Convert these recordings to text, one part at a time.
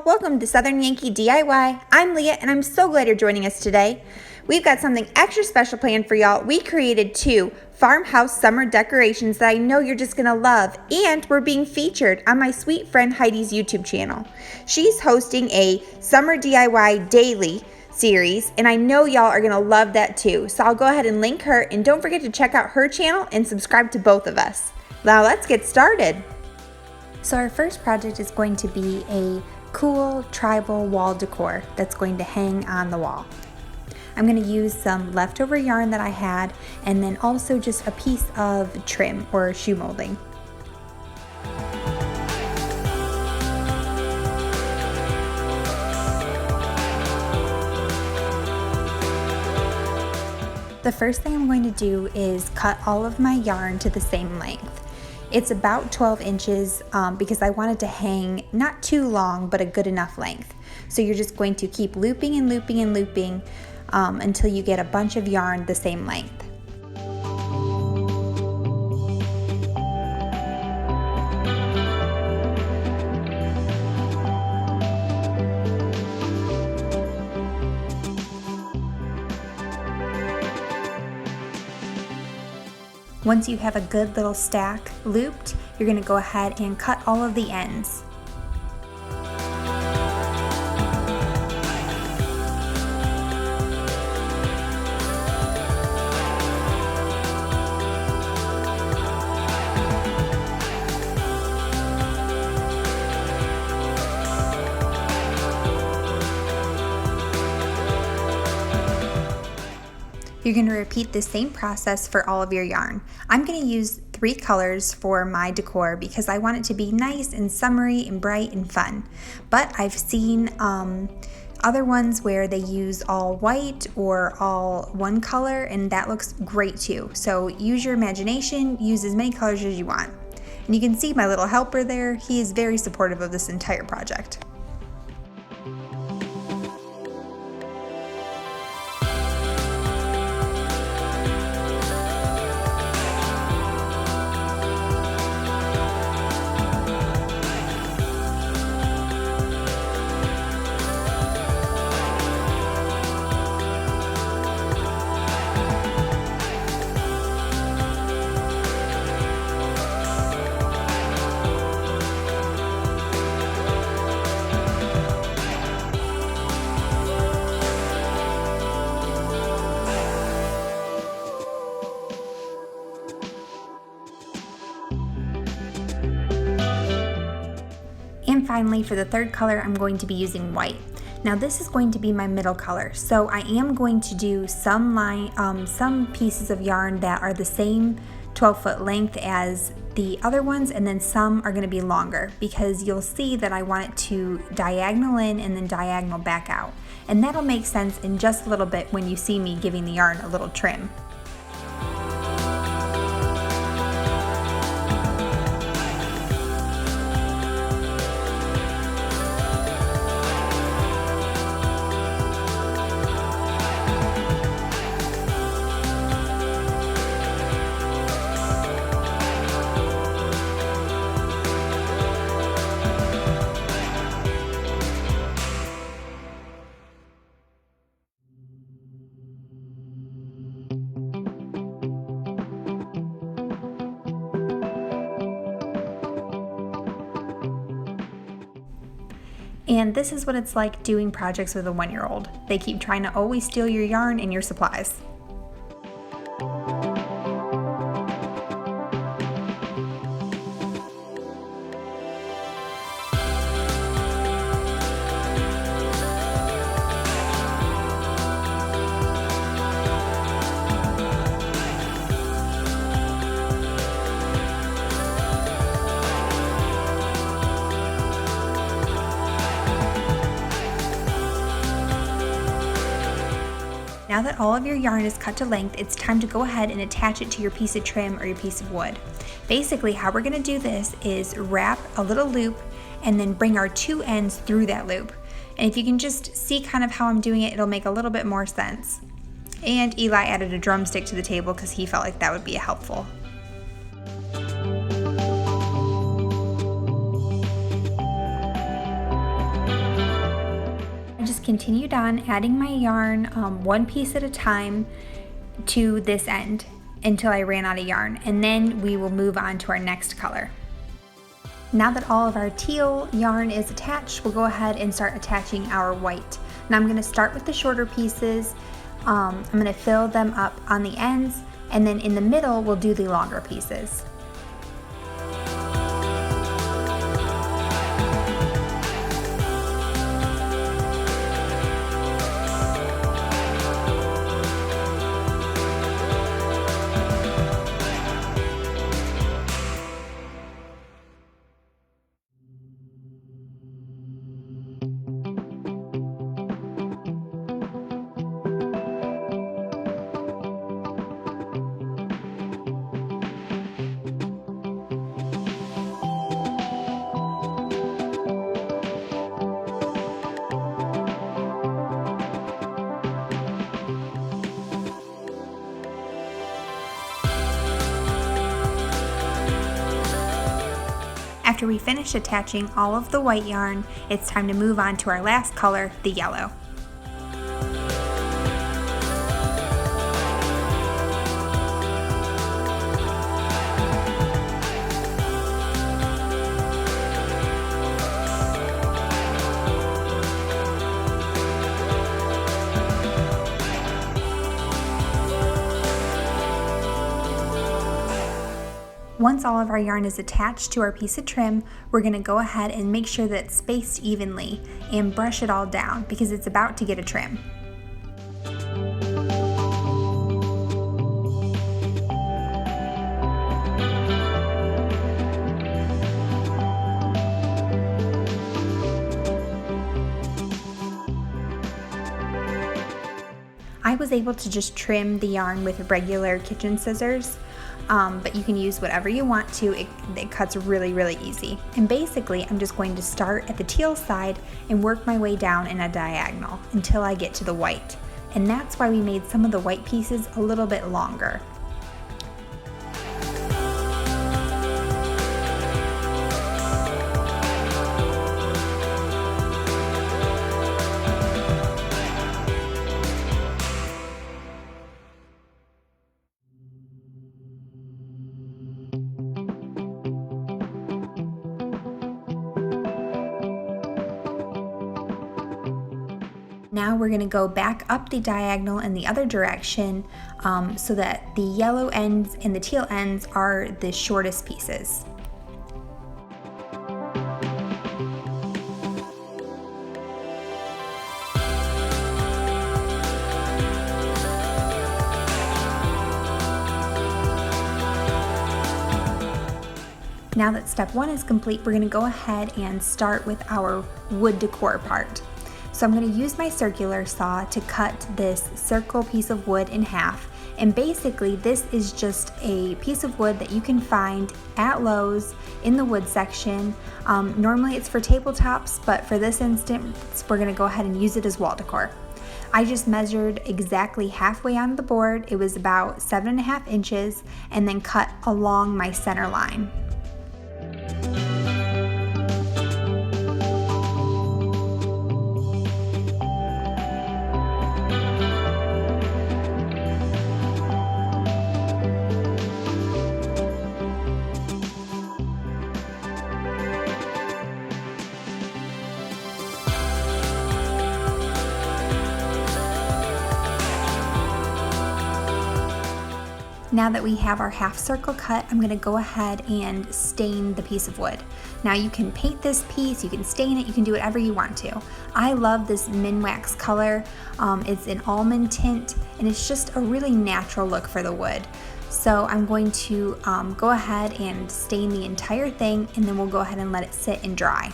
welcome to Southern Yankee DIY. I'm Leah and I'm so glad you're joining us today. We've got something extra special planned for y'all. We created 2 farmhouse summer decorations that I know you're just gonna love, and we're being featured on my sweet friend Heidi's YouTube channel. She's hosting a summer DIY daily series, and I know y'all are gonna love that too. So I'll go ahead and link her, and don't forget to check out her channel and subscribe to both of us. Now let's get started. So our first project is going to be a cool tribal wall decor that's going to hang on the wall. I'm going to use some leftover yarn that I had, and then also just a piece of trim or shoe molding. The first thing I'm going to do is cut all of my yarn to the same length. It's about 12 inches because I want it to hang not too long, but a good enough length. So you're just going to keep looping and looping and looping until you get a bunch of yarn the same length. Once you have a good little stack looped, you're going to go ahead and cut all of the ends. You're going to repeat the same process for all of your yarn. I'm going to use 3 colors for my decor because I want it to be nice and summery and bright and fun. But I've seen other ones where they use all white or all one color, and that looks great too. So use your imagination, use as many colors as you want. And you can see my little helper there. He is very supportive of this entire project. And finally, for the third color, I'm going to be using white. Now this is going to be my middle color, so I am going to do some pieces of yarn that are the same 12-foot length as the other ones, and then some are going to be longer because you'll see that I want it to diagonal in and then diagonal back out. And that'll make sense in just a little bit when you see me giving the yarn a little trim. And this is what it's like doing projects with a 1-year-old. They keep trying to always steal your yarn and your supplies. Now that all of your yarn is cut to length, it's time to go ahead and attach it to your piece of trim or your piece of wood. Basically, how we're going to do this is wrap a little loop and then bring our 2 ends through that loop. And if you can just see kind of how I'm doing it, it'll make a little bit more sense. And Eli added a drumstick to the table because he felt like that would be helpful. just continued on adding my yarn one piece at a time to this end until I ran out of yarn, and then we will move on to our next color. Now that all of our teal yarn is attached, we'll go ahead and start attaching our white. Now I'm going to start with the shorter pieces. I'm going to fill them up on the ends, and then in the middle we'll do the longer pieces. After we finish attaching all of the white yarn, it's time to move on to our last color, the yellow. Once all of our yarn is attached to our piece of trim, we're going to go ahead and make sure that it's spaced evenly and brush it all down because it's about to get a trim. I was able to just trim the yarn with regular kitchen scissors, but you can use whatever you want to. It cuts really easy. And basically, I'm just going to start at the teal side and work my way down in a diagonal until I get to the white. And that's why we made some of the white pieces a little bit longer. Now we're going to go back up the diagonal in the other direction so that the yellow ends and the teal ends are the shortest pieces. Now that step one is complete, we're going to go ahead and start with our wood decor part. So I'm going to use my circular saw to cut this circle piece of wood in half. And basically this is just a piece of wood that you can find at Lowe's in the wood section. Normally it's for tabletops, but for this instance we're going to go ahead and use it as wall decor. I just measured exactly halfway on the board. It was about 7.5 inches, and then cut along my center line. Now that we have our half circle cut, I'm going to go ahead and stain the piece of wood. Now you can paint this piece, you can stain it, you can do whatever you want to. I love this Minwax color. It's an almond tint, and it's just a really natural look for the wood. So I'm going to go ahead and stain the entire thing, and then we'll go ahead and let it sit and dry.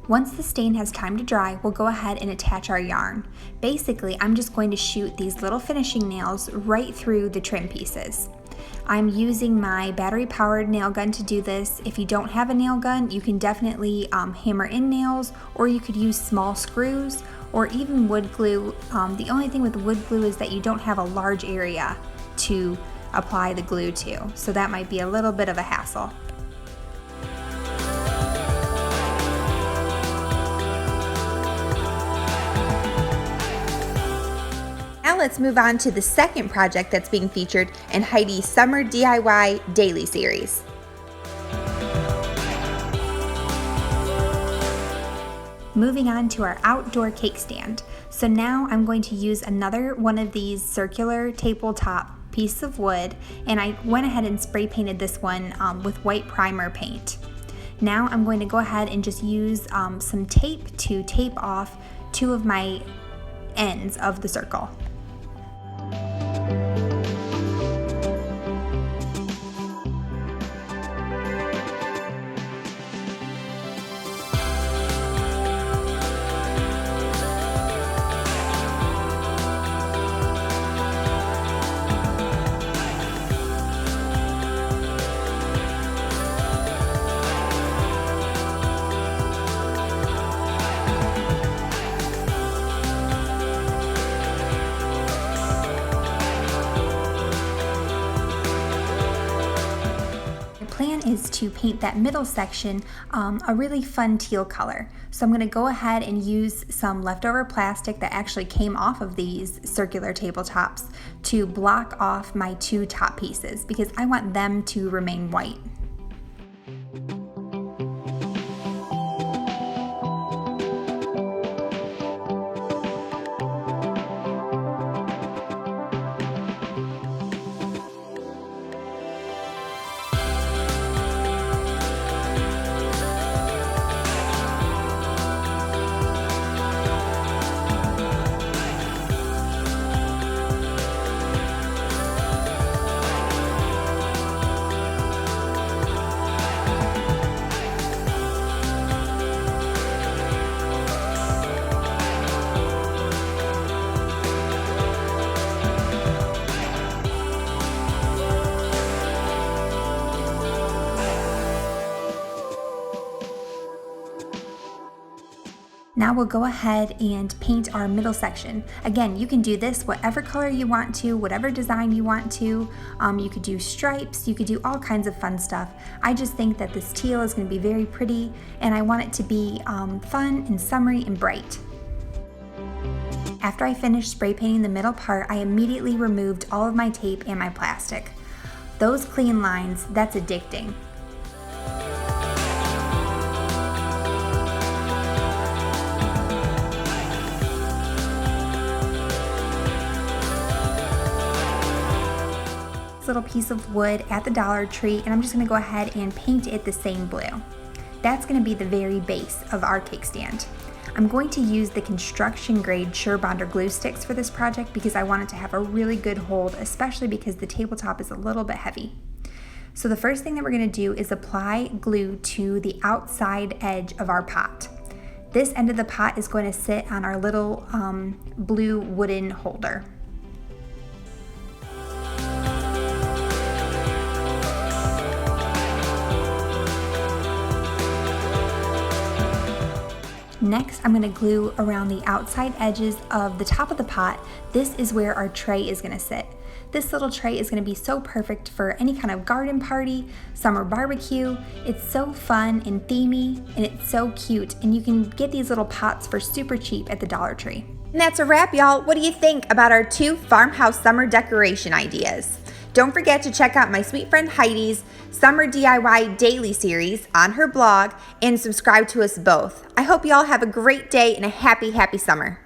Once the stain has time to dry, we'll go ahead and attach our yarn. Basically, I'm just going to shoot these little finishing nails right through the trim pieces. I'm using my battery-powered nail gun to do this. If you don't have a nail gun, you can definitely hammer in nails, or you could use small screws, or even wood glue. The only thing with wood glue is that you don't have a large area to apply the glue to, so that might be a little bit of a hassle. Now let's move on to the second project that's being featured in Heidi's Summer DIY Daily Series. Moving on to our outdoor cake stand. So now I'm going to use another one of these circular tabletop pieces of wood, and I went ahead and spray painted this one with white primer paint. Now I'm going to go ahead and just use some tape to tape off two of my ends of the circle. Plan is to paint that middle section a really fun teal color. So I'm going to go ahead and use some leftover plastic that actually came off of these circular tabletops to block off my two top pieces because I want them to remain white. Now we'll go ahead and paint our middle section. Again, you can do this whatever color you want to, whatever design you want to. You could do stripes, you could do all kinds of fun stuff. I just think that this teal is going to be very pretty, and I want it to be fun and summery and bright. After I finished spray painting the middle part, I immediately removed all of my tape and my plastic. Those clean lines, that's addicting. Little piece of wood at the Dollar Tree, and I'm just going to go ahead and paint it the same blue. That's going to be the very base of our cake stand. I'm going to use the construction grade Surebonder glue sticks for this project because I want it to have a really good hold, especially because the tabletop is a little bit heavy. So the first thing that we're going to do is apply glue to the outside edge of our pot. This end of the pot is going to sit on our little blue wooden holder. Next, I'm going to glue around the outside edges of the top of the pot. This is where our tray is going to sit. This little tray is going to be so perfect for any kind of garden party, summer barbecue. It's so fun and themey, and it's so cute, and you can get these little pots for super cheap at the Dollar Tree. And that's a wrap, y'all. What do you think about our 2 farmhouse summer decoration ideas? Don't forget to check out my sweet friend Heidi's Summer DIY Daily Series on her blog and subscribe to us both. I hope you all have a great day and a happy, happy summer.